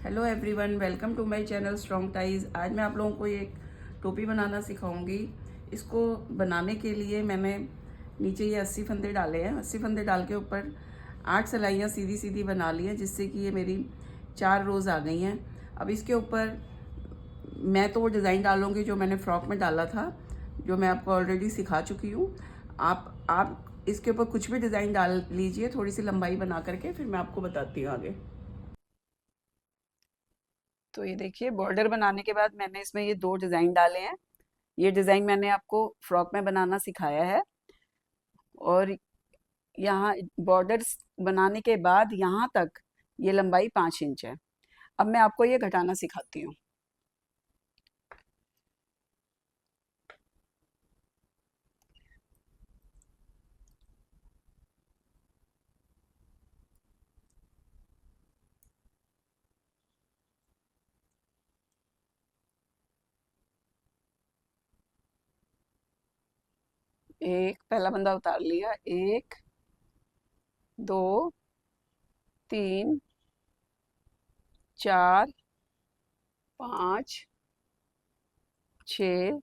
Hello everyone, welcome to my channel Strong Ties. आज मैं आप लोगों को एक टोपी बनाना सिखाऊंगी। इसको बनाने के लिए मैंने नीचे ये 80 फंदे डाले हैं। 80 फंदे डाल के ऊपर 8 सिलाइयाँ सीधी सीधी बना ली हैं, जिससे कि ये मेरी 4 रोज़ आ गई हैं। अब इसके ऊपर मैं तो वो डिज़ाइन डालूंगी जो मैंने फ्रॉक में डाला था, जो मैं आपको ऑलरेडी सिखा चुकी हूँ। आप इसके ऊपर कुछ भी डिज़ाइन डाल लीजिए, थोड़ी सी लंबाई बना करके, फिर मैं आपको बताती हूँ आगे। तो ये देखिए, बॉर्डर बनाने के बाद मैंने इसमें ये 2 डिज़ाइन डाले हैं। ये डिज़ाइन मैंने आपको फ्रॉक में बनाना सिखाया है। और यहाँ बॉर्डर्स बनाने के बाद यहाँ तक ये लंबाई 5 इंच है। अब मैं आपको ये घटाना सिखाती हूँ। एक पहला फंदा उतार लिया, 1 2 3 4 5 6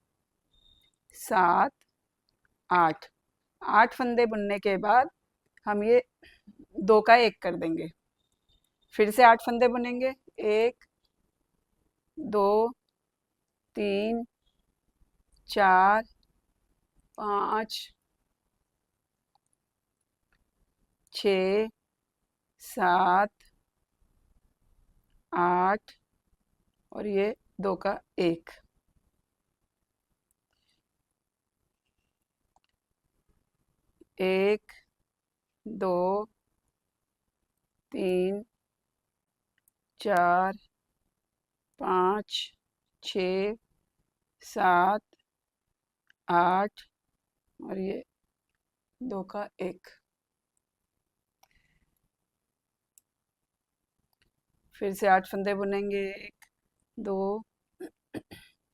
7 8। 8 फंदे बुनने के बाद हम ये 2 का 1 कर देंगे। फिर से 8 फंदे बुनेंगे, 1 2 3 4 5 6 7 8 और ये 2 का 1। 1 2 3 4 5 6 7 8 और ये 2 का 1। फिर से 8 फंदे बुनेंगे, 1 2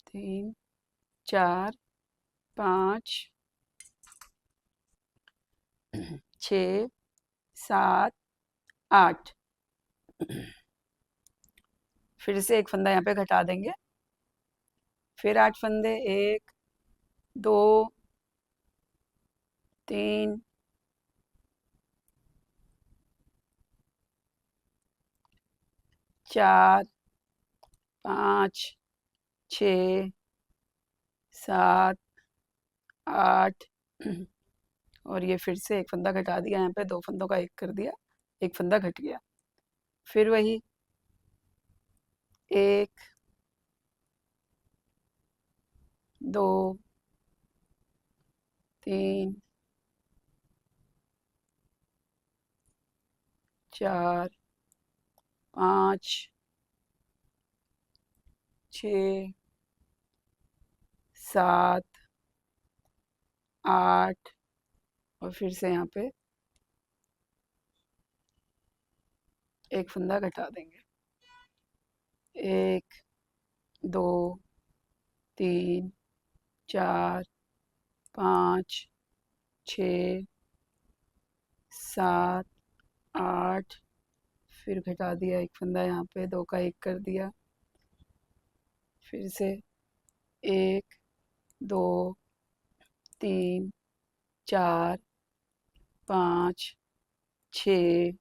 3 4 5 6 7 8। फिर से एक फंदा यहाँ पे घटा देंगे, फिर 8 फंदे, 1 2 3 4 5 6 7 8 और ये फिर से एक फंदा घटा दिया, यहाँ पे 2 फंदों का 1 कर दिया, एक फंदा घट गया। फिर वही 1 2 3 4 5 6 7 8 और फिर से यहाँ पे एक फंदा घटा देंगे, 1 2 3 4 5 6 7 8 फिर घटा दिया एक फंदा, यहाँ पे 2 का 1 कर दिया। फिर से 1 2 3 4 5 6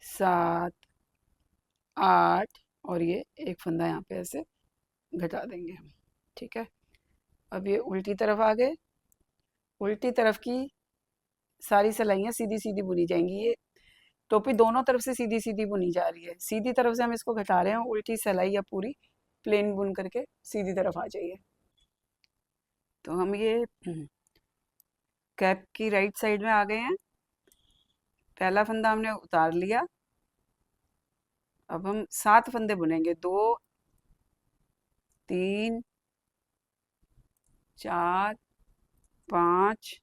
7 8 और ये एक फंदा यहाँ पे ऐसे घटा देंगे हम। ठीक है, अब ये उल्टी तरफ आ गए। उल्टी तरफ की सारी सिलाइयाँ सीधी सीधी बुनी जाएंगी। ये टोपी दोनों तरफ से सीधी सीधी बुनी जा रही है। सीधी तरफ से हम इसको घटा रहे हैं, उल्टी सिलाई या पूरी प्लेन बुन करके सीधी तरफ आ जाइए। तो हम ये कैप की राइट साइड में आ गए हैं। पहला फंदा हमने उतार लिया। अब हम 7 फंदे बुनेंगे, 2 3 4 5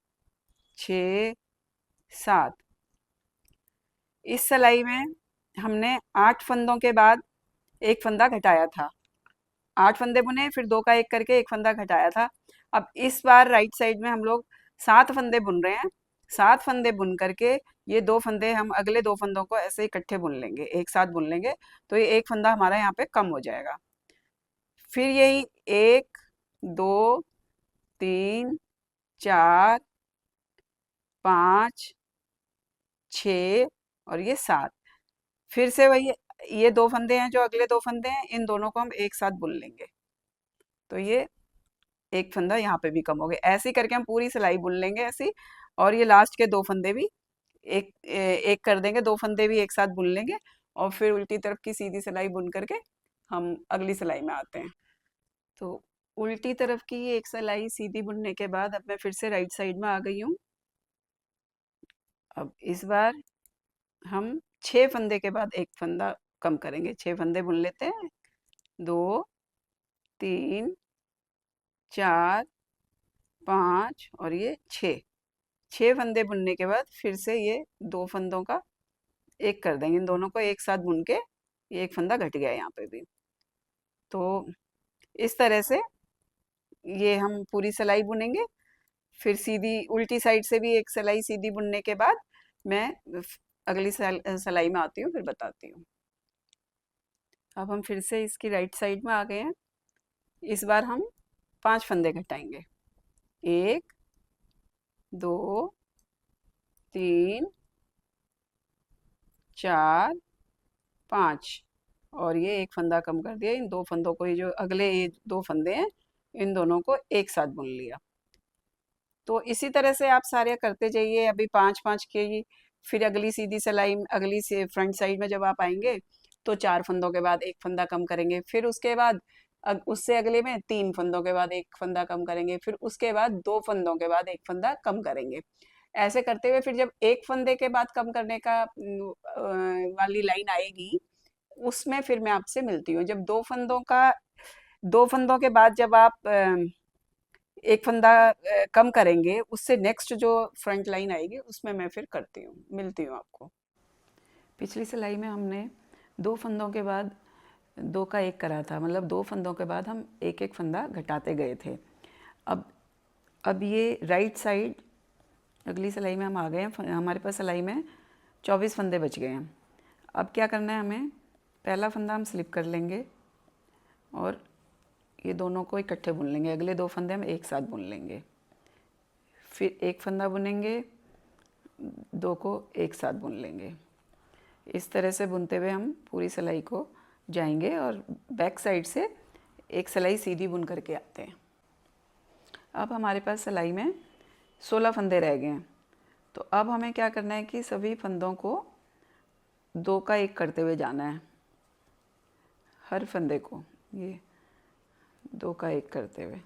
6 7। इस सिलाई में हमने 8 फंदों के बाद एक फंदा घटाया था। 8 फंदे बुने, फिर 2 का 1 करके एक फंदा घटाया था। अब इस बार राइट साइड में हम लोग 7 फंदे बुन रहे हैं। 7 फंदे बुन करके ये 2 फंदे हम अगले 2 फंदों को ऐसे इकट्ठे बुन लेंगे, एक साथ बुन लेंगे, तो ये एक फंदा हमारा यहाँ पे कम हो जाएगा। फिर यही 1 2 3 4 5 6 और ये 7। फिर से वही, ये 2 फंदे हैं जो अगले 2 फंदे हैं, इन दोनों को हम एक साथ बुन लेंगे, तो ये एक फंदा यहाँ पे भी कम हो गया। ऐसे ही करके हम पूरी सिलाई बुन लेंगे ऐसी, और ये लास्ट के 2 फंदे भी एक कर देंगे, 2 फंदे भी एक साथ बुन लेंगे, और फिर उल्टी तरफ की सीधी सिलाई बुन करके हम अगली सिलाई में आते हैं। तो उल्टी तरफ की एक सिलाई सीधी बुनने के बाद अब मैं फिर से राइट साइड में आ गई हूँ। अब इस बार हम 6 फंदे के बाद एक फंदा कम करेंगे, 6 फंदे बुन लेते हैं, 2 3 4 5 और ये 6 फंदे बुनने के बाद फिर से ये 2 फंदों का एक कर देंगे, इन दोनों को एक साथ बुन के ये एक फंदा घट गया यहाँ पे भी। तो इस तरह से ये हम पूरी सिलाई बुनेंगे। फिर सीधी उल्टी साइड से भी एक सिलाई सीधी बुनने के बाद मैं अगली सिलाई में आती हूँ, फिर बताती हूँ। अब हम फिर से इसकी राइट साइड में आ गए हैं। इस बार हम 5 फंदे घटाएंगे, 1 2 3 4 5 और ये एक फंदा कम कर दिया, इन 2 फंदों को, ये जो अगले ये 2 फंदे हैं, इन दोनों को एक साथ बुन लिया। तो इसी तरह से आप सारे करते जाइए, अभी 5-5 के, फिर अगली सीधी सिलाई अगली से फ्रंट साइड में जब आप आएंगे तो 4 फंदों के बाद एक फंदा कम करेंगे, फिर उसके बाद उससे अगले में 3 फंदों के बाद एक फंदा कम करेंगे, फिर उसके बाद 2 फंदों के बाद एक फंदा कम करेंगे। ऐसे करते हुए फिर जब एक फंदे के बाद कम करने का वाली लाइन आएगी, उसमें फिर मैं आपसे मिलती हूँ। जब 2 फंदों के बाद जब आप एक फंदा कम करेंगे, उससे नेक्स्ट जो फ्रंट लाइन आएगी उसमें मैं फिर करती हूँ, मिलती हूँ आपको। पिछली सिलाई में हमने 2 फंदों के बाद 2 का 1 करा था, मतलब 2 फंदों के बाद हम एक एक फंदा घटाते गए थे। अब ये राइट साइड अगली सिलाई में हम आ गए हैं, हमारे पास सिलाई में 24 फंदे बच गए हैं। अब क्या करना है हमें, पहला फंदा हम स्लिप कर लेंगे और ये दोनों को इकट्ठे बुन लेंगे, अगले 2 फंदे हम एक साथ बुन लेंगे, फिर एक फंदा बुनेंगे, 2 को एक साथ बुन लेंगे। इस तरह से बुनते हुए हम पूरी सिलाई को जाएंगे और बैक साइड से एक सिलाई सीधी बुन करके आते हैं। अब हमारे पास सिलाई में 16 फंदे रह गए हैं, तो अब हमें क्या करना है कि सभी फंदों को 2 का 1 करते हुए जाना है, हर फंदे को ये 2 का 1 करते हुए।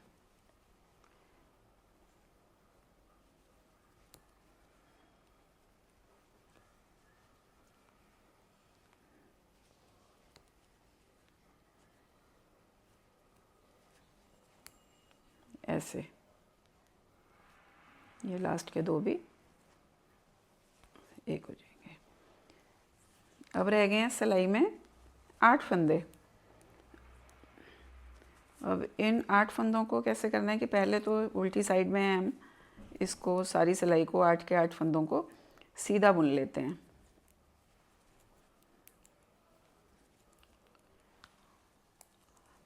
ऐसे ये लास्ट के 2 भी एक हो जाएंगे। अब रह गए हैं सिलाई में 8 फंदे। अब इन 8 फंदों को कैसे करना है कि पहले तो उल्टी साइड में हम इसको सारी सिलाई को 8 के 8 फंदों को सीधा बुन लेते हैं।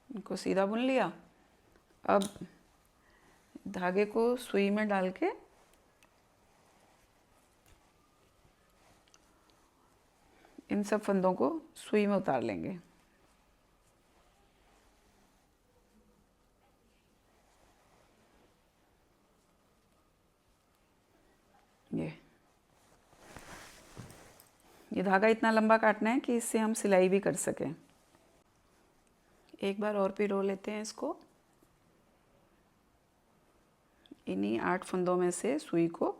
इनको सीधा बुन लिया। अब धागे को सुई में डाल के इन सब फंदों को सुई में उतार लेंगे। ये धागा इतना लंबा काटना है कि इससे हम सिलाई भी कर सकें। एक बार और पिरो लेते हैं इसको। इन्हीं 8 फंदों में से सुई को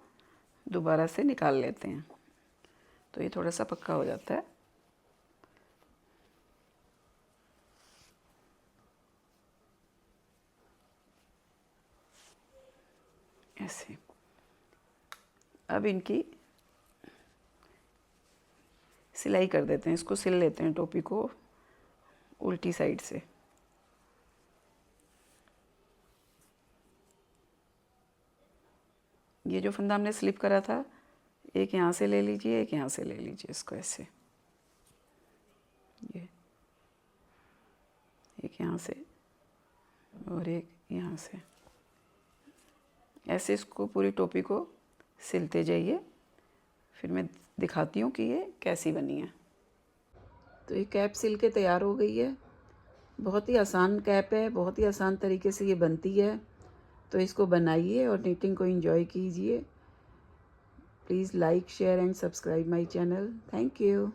दोबारा से निकाल लेते हैं, तो ये थोड़ा सा पक्का हो जाता है। ऐसे अब इनकी सिलाई कर देते हैं, इसको सिल लेते हैं टोपी को उल्टी साइड से। ये जो फंदा हमने स्लिप करा था, एक यहाँ से ले लीजिए, एक यहाँ से ले लीजिए, इसको ऐसे, ये एक यहाँ से और एक यहाँ से, ऐसे इसको पूरी टोपी को सिलते जाइए। फिर मैं दिखाती हूँ कि ये कैसी बनी है। तो ये कैप सिल के तैयार हो गई है। बहुत ही आसान कैप है, बहुत ही आसान तरीके से ये बनती है। तो इसको बनाइए और नीटिंग को एंजॉय कीजिए। Please like, share and subscribe my channel. Thank you.